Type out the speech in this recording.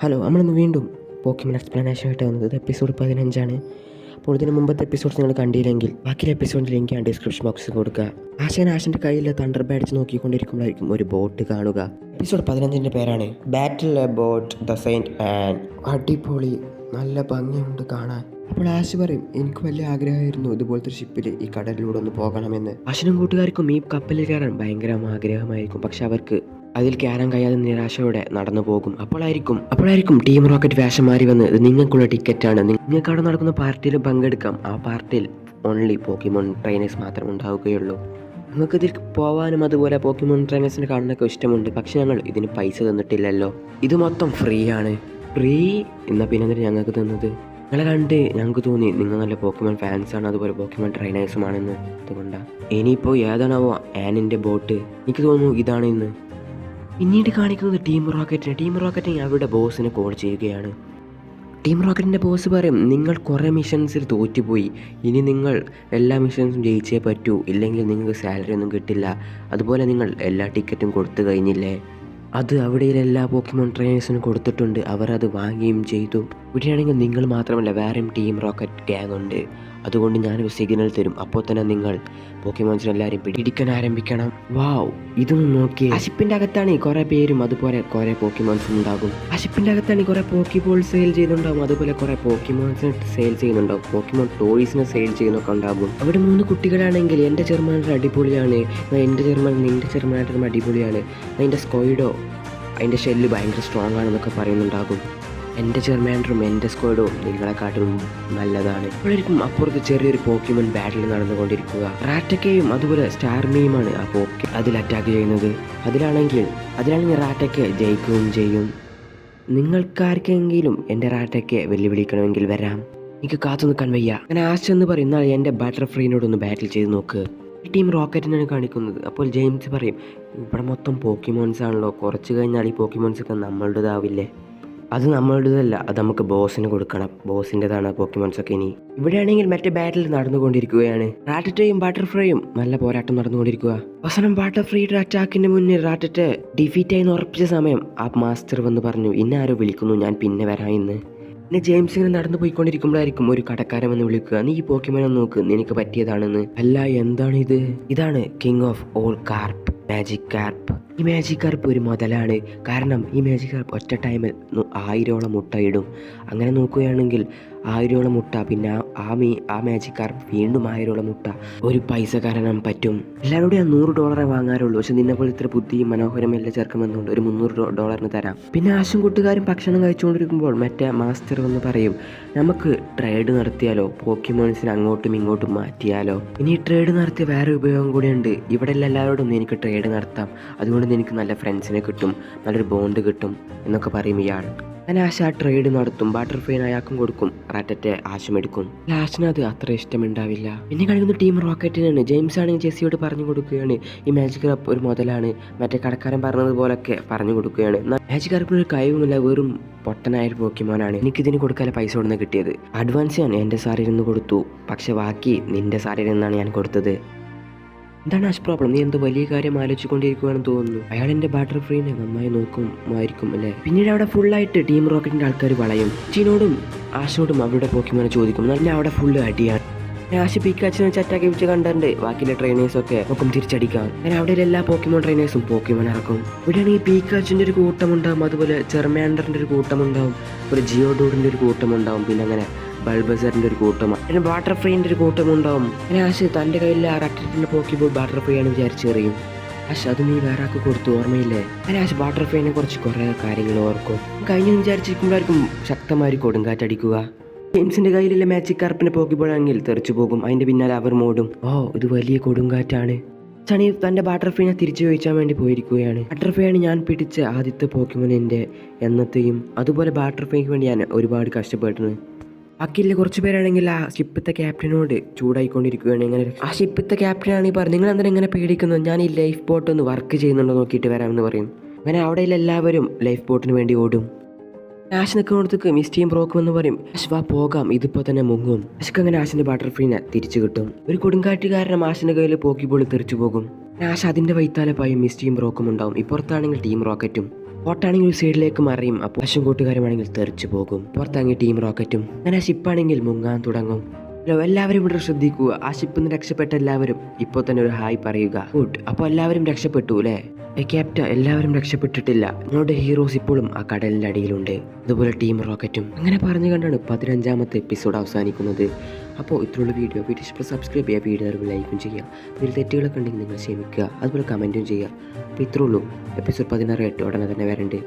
Hello, നമ്മളിന്ന് വീണ്ടും Pokemon എക്സ്പ്ലനേഷനായിട്ട് വന്നത്. ഇത് എപ്പിസോഡ് 15 അപ്പോൾ ഇതിന് മുമ്പത്തെ എപ്പിസോഡ്സ് നിങ്ങൾ കണ്ടില്ലെങ്കിൽ ബാക്കി എപ്പിസോഡിൻ്റെ ലിങ്ക് ഞാൻ ഡിസ്ക്രിപ്ഷൻ ബോക്സിൽ കൊടുക്കുക. ആശൻ്റെ കയ്യിൽ തണ്ടർ ബാഡ്ജ് നോക്കിക്കൊണ്ടിരിക്കുമ്പോഴായിരിക്കും ഒരു ബോട്ട് കാണുക. എപ്പിസോഡ് 15 പേരാണ് ബാറ്റിൽ അബൌട്ട് ദ സെയിൻറ്റ് ആൻഡ്. അടിപൊളി, നല്ല ഭംഗിയുണ്ട് കാണാൻ. അപ്പോൾ ആശ് പറയും, എനിക്ക് വലിയ ആഗ്രഹമായിരുന്നു ഇതുപോലത്തെ ഒരു ഷിപ്പിൽ ഈ കടലിലൂടെ ഒന്ന് പോകണമെന്ന്. ആശനും കൂട്ടുകാർക്കും ഈ കപ്പലിൽ കയറാൻ ഭയങ്കര ആഗ്രഹമായിരിക്കും. പക്ഷെ അവർക്ക് അതിൽ കയറാൻ കഴിയാതെ നിരാശയോടെ നടന്നു പോകും. അപ്പോഴായിരിക്കും ടീം റോക്കറ്റ് വേഷം മാറി വന്ന്, ഇത് നിങ്ങൾക്കുള്ള ടിക്കറ്റാണ്, നിങ്ങൾക്ക് അവിടെ നടക്കുന്ന പാർട്ടിയിൽ പങ്കെടുക്കാം. ആ പാർട്ടിയിൽ ഓൺലി പോക്കിമോൺ ട്രെയിനേഴ്സ് മാത്രം ഉണ്ടാവുകയുള്ളൂ. നിങ്ങൾക്കിതിൽ പോകാനും അതുപോലെ പോക്കിമോൺ ട്രെയിനേഴ്സിനെ കാണാനൊക്കെ ഇഷ്ടമുണ്ട്. പക്ഷെ ഞങ്ങൾ ഇതിന് പൈസ തന്നിട്ടില്ലല്ലോ, ഇത് മൊത്തം ഫ്രീ ആണ്. ഫ്രീ എന്നാൽ പിന്നെ ഞങ്ങൾക്ക് തന്നത്? നിങ്ങളെ കണ്ട് ഞങ്ങൾക്ക് തോന്നി നിങ്ങൾ നല്ല പോക്കിമോൺ ഫാൻസാണ്, അതുപോലെ പോക്കിമോൺ ട്രെയിനേഴ്സുമാണെന്ന്. അതുകൊണ്ടാണ്. ഇനിയിപ്പോൾ ഏതാണാവോ ആനിൻ്റെ ബോട്ട്? എനിക്ക് തോന്നുന്നു ഇതാണ് ഇന്ന്. പിന്നീട് കാണിക്കുന്നത് ടീം റോക്കറ്റിനെ അവരുടെ ബോസിനെ കോൾ ചെയ്യുകയാണ്. ടീം റോക്കറ്റിൻ്റെ ബോസ് പറയും, നിങ്ങൾ കുറേ മിഷൻസിൽ തോറ്റുപോയി, ഇനി നിങ്ങൾ എല്ലാ മിഷൻസും ജയിച്ചേ പറ്റൂ, ഇല്ലെങ്കിൽ നിങ്ങൾക്ക് സാലറി ഒന്നും കിട്ടില്ല. അതുപോലെ നിങ്ങൾ എല്ലാ ടിക്കറ്റും കൊടുത്തു കഴിഞ്ഞില്ലേ? അത് അവിടെയുള്ള എല്ലാ പോക്കിമോൺ ട്രെയിനേഴ്സിനും കൊടുത്തിട്ടുണ്ട്. അവർ അത് വാങ്ങുകയും ചെയ്തു. ഇവിടെയാണെങ്കിൽ നിങ്ങൾ മാത്രമല്ല, വേറെയും ടീം റോക്കറ്റ് ഗ്യാങ് ഉണ്ട്. അതുകൊണ്ട് ഞാനൊരു സിഗ്നൽ തരും, അപ്പോൾ തന്നെ നിങ്ങൾ പോക്കിമോൺസിനെ എല്ലാവരും പിടിക്കാൻ ആരംഭിക്കണം. വാവ്, ഇതൊന്നും നോക്കി. ആ ഷിപ്പിൻ്റെ അകത്താണ് കുറേ പേരും അതുപോലെ കുറേ പോക്കിമോൺസും ഉണ്ടാകും. ആ ഷിപ്പിൻ്റെ അകത്താണ് കുറേ പോക്കിബോൾ സെയിൽ ചെയ്യുന്നുണ്ടാവും, അതുപോലെ കുറേ പോക്കിമോൺസിനെ സെയിൽ ചെയ്യുന്നുണ്ടാവും, പോക്കിമോൺ ടോയ്സിനെ സെയിൽ ചെയ്യുന്നൊക്കെ ഉണ്ടാകും. അവിടെ 3 കുട്ടികളാണെങ്കിൽ എൻ്റെ ചെറുമാനർ അടിപൊളിയാണ്, എൻ്റെ ചെറുമാൻ നിൻ്റെ ചെറുമാനറും അടിപൊളിയാണ്, അതിൻ്റെ സ്കോയിഡോ അതിൻ്റെ ഷെല്ല് ഭയങ്കര സ്ട്രോങ് ആണെന്നൊക്കെ പറയുന്നുണ്ടാകും. എൻ്റെ ചെറുമാൻഡറും എൻ്റെ സ്ക്വാഡും നിങ്ങളെക്കാട്ടും നല്ലതാണ്. ഇപ്പോഴായിരിക്കും അപ്പുറത്ത് ചെറിയൊരു പോക്കിമോൺ ബാറ്റിൽ നടന്നുകൊണ്ടിരിക്കുക. റാറ്റക്കയും അതുപോലെ സ്റ്റാർമിയുമാണ് ആ അതിൽ അറ്റാക്ക് ചെയ്യുന്നത്. അതിലാണെങ്കിൽ റാറ്റക്ക ജയിക്കുകയും ചെയ്യും. നിങ്ങൾക്കാർക്കെങ്കിലും എൻ്റെ റാറ്റയ്ക്ക് വെല്ലുവിളിക്കണമെങ്കിൽ വരാം, എനിക്ക് കാത്തു നിൽക്കാൻ വയ്യ. അങ്ങനെ ആശ എന്ന് പറയുന്ന എൻ്റെ ബട്ടർഫ്ലൈനോടൊന്ന് ബാറ്റിൽ ചെയ്ത് നോക്ക്. ടീം റോക്കറ്റിനാണ് കാണിക്കുന്നത്. അപ്പോൾ ജെയിംസ് പറയും, ഇവിടെ മൊത്തം പോക്കിമോൺസ് ആണല്ലോ, കുറച്ച് കഴിഞ്ഞാൽ ഈ പോക്കിമോൺസൊക്കെ നമ്മളുടേതാവില്ലേ? അത് നമ്മളുടേതല്ല, അത് നമുക്ക് ബോസിന് കൊടുക്കണം, ബോസിൻ്റെതാണ് പോക്കിമോൺസൊക്കെ. ഇനി ഇവിടെയാണെങ്കിൽ മറ്റേ ബാറ്റിൽ നടന്നുകൊണ്ടിരിക്കുകയാണ്. റാറ്ററ്റയും ബട്ടർഫ്ലൈയും നല്ല പോരാട്ടം നടന്നുകൊണ്ടിരിക്കുക. അവസാനം ബട്ടർഫ്ലൈയുടെ അറ്റാക്കിന് മുന്നിൽ റാറ്ററ്റ ഡിഫീറ്റ് ആയി ഉറപ്പിച്ച സമയം ആ മാസ്റ്റർ വന്ന് പറഞ്ഞു, ഇന്നാരോ വിളിക്കുന്നു, ഞാൻ പിന്നെ വരാം ഇന്ന്. പിന്നെ ജെയിംസ് ഇങ്ങനെ നടന്നു പോയിക്കൊണ്ടിരിക്കുമ്പോഴായിരിക്കും ഒരു കടക്കാരൻ വന്ന് വിളിക്കുക, നീ ഈ പോക്കിമോനെ നോക്ക്, നിനക്ക് പറ്റിയതാണെന്ന്. അല്ല, എന്താണ് ഇത്? ഇതാണ് king of all carp, magic carp. ഈ മാജിക് കാർപ്പ് ഒരു മുതലാണ്. കാരണം ഈ മാജിക് കാർപ്പ് ഒറ്റ ടൈമിൽ 1000ഓളം മുട്ട ഇടും. അങ്ങനെ നോക്കുകയാണെങ്കിൽ 1000ഓളം മുട്ട, പിന്നെ ആ മാജിക് കാർപ്പ് വീണ്ടും 1000ഓളം മുട്ട. ഒരു പൈസക്കാരനാൻ പറ്റും. എല്ലാവരോടും ഞാൻ $100 വാങ്ങാറുള്ളൂ, പക്ഷെ നിന്നെപ്പോലെ ഇത്ര ബുദ്ധിയും മനോഹരമെല്ലാം ചേർക്കുമെന്നുണ്ട്, ഒരു $300 തരാം. പിന്നെ ആശും കൂട്ടുകാരും ഭക്ഷണം കഴിച്ചുകൊണ്ടിരിക്കുമ്പോൾ മറ്റേ മാസ്റ്റർ വന്ന് പറയും, നമുക്ക് ട്രേഡ് നടത്തിയാലോ, പോക്കിമോൺസിനെ അങ്ങോട്ടും ഇങ്ങോട്ടും മാറ്റിയാലോ? ഇനി ട്രേഡ് നടത്തിയ വേറെ ഉപയോഗം കൂടിയുണ്ട്. ഇവിടെ എല്ലാവരോടും എനിക്ക് ട്രേഡ് നടത്താം, അതുകൊണ്ട് എനിക്ക് നല്ല ഫ്രണ്ട്സിനെ കിട്ടും, നല്ലൊരു ബോണ്ട് കിട്ടും എന്നൊക്കെ പറയും ഇയാൾ. ഞാൻ ആശ ട്രേഡ് നടത്തും, ബട്ടർഫ്ലൈ അയാൾക്കും കൊടുക്കും, റാറ്ററ്റെ ആശം എടുക്കും. ആശിന് അത് അത്ര ഇഷ്ടമുണ്ടാവില്ല. പിന്നെ കഴിക്കുന്ന ടീം റോക്കറ്റിനാണ്. ജെയിംസ് ആണെങ്കിൽ ജെസ്സിയോട് പറഞ്ഞു കൊടുക്കുകയാണ്, ഈ മാജിക് കാർപ്പ് ഒരു മുതലാണ്, മറ്റേ കടക്കാരൻ പറഞ്ഞതുപോലൊക്കെ പറഞ്ഞു കൊടുക്കുകയാണ്. മാജിക് കാർപ്പിന് ഒരു കഴിവുമില്ല, വെറും പൊട്ടനായൊരു പോക്കിമോനാണ്, എനിക്കിതിന് കൊടുക്കാൻ പൈസ കൊടുന്ന് കിട്ടിയത്. അഡ്വാൻസ് ഞാൻ എൻ്റെ സാറിൽ നിന്ന് കൊടുത്തു, പക്ഷെ ബാക്കി നിൻ്റെ സാറിൽ നിന്നാണ് ഞാൻ കൊടുത്തത്. എന്താണ് ആശ് പ്രോബ്ലം? നീ എന്തോ വലിയ കാര്യം ആലോചിച്ചുകൊണ്ടിരിക്കുകയാണെന്ന് തോന്നുന്നു. അയാൾ എൻ്റെ ബട്ടർഫ്ലൈനെ നന്നായി നോക്കുമായിരിക്കും അല്ലേ? പിന്നീട് അവിടെ ഫുള്ളായിട്ട് ടീം റോക്കറ്റിൻ്റെ ആൾക്കാർ വളയും. ചീനോടും ആശോടും അവരുടെ പോക്കിമോനെ ചോദിക്കും. നല്ല അവിടെ ഫുള്ള് അടിയാണ്. ആശ് പിക്കാച്ചിനെ വെച്ച് അറ്റാക്ക് വെച്ച് കണ്ടിട്ടുണ്ട്. ബാക്കിയുള്ള ട്രെയിനേഴ്സൊക്കെ നോക്കും തിരിച്ചടിക്കാം. അങ്ങനെ അവിടെ എല്ലാ പോക്കിമോൺ ട്രെയിനേഴ്സും പോക്കിമോൻ ഇറക്കും. ഇവിടെയാണെങ്കിൽ പീക്കാച്ചിൻ്റെ ഒരു കൂട്ടമുണ്ടാവും, അതുപോലെ ചെർമാൻഡറിൻ്റെ ഒരു കൂട്ടമുണ്ടാവും, ഒരു ജിയോഡൂഡിൻ്റെ ഒരു കൂട്ടമുണ്ടാവും, പിന്നെ അങ്ങനെ ബൾബസറിൻ്റെ ഒരു കൂട്ടമാണ്, പിന്നെ ബട്ടർഫ്ലൈൻ്റെ ഒരു കൂട്ടമുണ്ടാവും. അങ്ങനെ ആശ് തൻ്റെ കയ്യിൽ ആ റാറ്ററ്റിൻ്റെ പോക്കിബോൾ ബട്ടർഫ്ലൈ ആണ് വിചാരിച്ചെറിയും. ആശ് അത് നീ വേറെ ആൾക്ക് കൊടുത്തു, ഓർമ്മയില്ലേ? അങ്ങനെ ആശ് ബട്ടർഫ്ലൈനെ കുറിച്ച് കുറേ കാര്യങ്ങൾ ഓർക്കും. കഴിഞ്ഞ് വിചാരിച്ചിരിക്കുമ്പോഴായിരിക്കും ശക്തമായി കൊടുങ്കാറ്റടിക്കുക. ജെയിംസിൻ്റെ കയ്യിലുള്ള മാജിക് കാർപ്പിൻ്റെ പോക്കിബോൾ ആണെങ്കിൽ തെറിച്ചു പോകും. അതിൻ്റെ പിന്നാലെ അവർ മോടും. ഓ, ഇത് വലിയ കൊടുങ്കാറ്റാണ്. ചണി തൻ്റെ ബട്ടർഫ്ലൈനെ തിരിച്ചു ചോദിച്ചാൻ വേണ്ടി പോയിരിക്കുകയാണ്. ബട്ടർഫ്ലൈയാണ് ഞാൻ പിടിച്ച ആദ്യത്തെ പോക്കിമോൻ എൻ്റെ എന്നത്തെയും. അതുപോലെ ബട്ടർഫ്ലൈക്ക് വേണ്ടി ഞാൻ ഒരുപാട് കഷ്ടപ്പെട്ടിരുന്നു. ബാക്കിയില്ല കുറച്ച് പേരാണെങ്കിൽ ആ ഷിപ്പത്തെ ക്യാപ്റ്റനോട് ചൂടായിക്കൊണ്ടിരിക്കുകയാണ്. ഇങ്ങനെ ആ ഷിപ്പത്തെ ക്യാപ്റ്റനാണെങ്കിൽ പറഞ്ഞു, നിങ്ങൾ എന്തിനാ ഇങ്ങനെ പേടിക്കുന്നു, ഞാൻ ഈ ലൈഫ് ബോട്ട് ഒന്ന് വർക്ക് ചെയ്യുന്നുണ്ടോ നോക്കിയിട്ട് വരാമെന്ന് പറയും. അങ്ങനെ അവിടെയുള്ള എല്ലാവരും ലൈഫ് ബോട്ടിന് വേണ്ടി ഓടും. ആശ് നിൽക്കുന്നിടത്തേക്ക് മിസ്റ്റീം ബ്രോക്കും എന്ന് പറയും, ആശ് വാ പോകാം, ഇതിപ്പോൾ തന്നെ മുങ്ങും. ആശക്ക് അങ്ങനെ ആശിൻ്റെ ബട്ടർഫ്ലൈനെ തിരിച്ചു കിട്ടും. ഒരു കൊടുങ്കാറ്റുകാരനും ആശിൻ്റെ കയ്യിൽ പോക്കിബോൾ തെറിച്ചു പോകും. ആശ് അതിൻ്റെ വൈത്താലെ പായും മിസ്റ്റീം ബ്രോക്കും ഉണ്ടാവും. ഇപ്പുറത്താണെങ്കിൽ ടീം റോക്കറ്റും. ബോട്ടാണെങ്കിൽ ഒരു സൈഡിലേക്ക് മറിയും. അപ്പോൾ പശും കൂട്ടുകാരുമാണെങ്കിൽ തെറിച്ചു പോകും. പുറത്താങ്ങി ടീം റോക്കറ്റും. അങ്ങനെ ആ ഷിപ്പാണെങ്കിൽ മുങ്ങാൻ തുടങ്ങും. ഹലോ, എല്ലാവരും ഇവിടെ ശ്രദ്ധിക്കുക. ആ ഷിപ്പിൽ നിന്ന് രക്ഷപ്പെട്ട എല്ലാവരും ഇപ്പോൾ തന്നെ ഒരു ഹായ് പറയുക. ഗുഡ്. അപ്പോൾ എല്ലാവരും രക്ഷപ്പെട്ടു അല്ലേ? ക്യാപ്റ്റൻ, എല്ലാവരും രക്ഷപ്പെട്ടിട്ടില്ല. നിങ്ങളുടെ ഹീറോസ് ഇപ്പോഴും ആ കടലിൻ്റെ അടിയിലുണ്ട്. അതുപോലെ ടീം റോക്കറ്റും. അങ്ങനെ പറഞ്ഞു കണ്ടാണ് 15ാമത്തെ എപ്പിസോഡ് അവസാനിക്കുന്നത്. അപ്പോൾ ഇത്രയുള്ള വീഡിയോ ഇഷ്ടപ്പെട്ട സബ്സ്ക്രൈബ് ചെയ്യുക, വീഡിയോ ലൈക്കും ചെയ്യുക. ഇതിൽ തെറ്റുകളൊക്കെ ഉണ്ടെങ്കിൽ നിങ്ങൾ ക്ഷമിക്കുക, അതുപോലെ കമൻറ്റും ചെയ്യുക. അപ്പോൾ ഇത്രയുള്ളൂ. എപ്പിസോഡ് 16 ഉടനെ തന്നെ വരണ്ട്.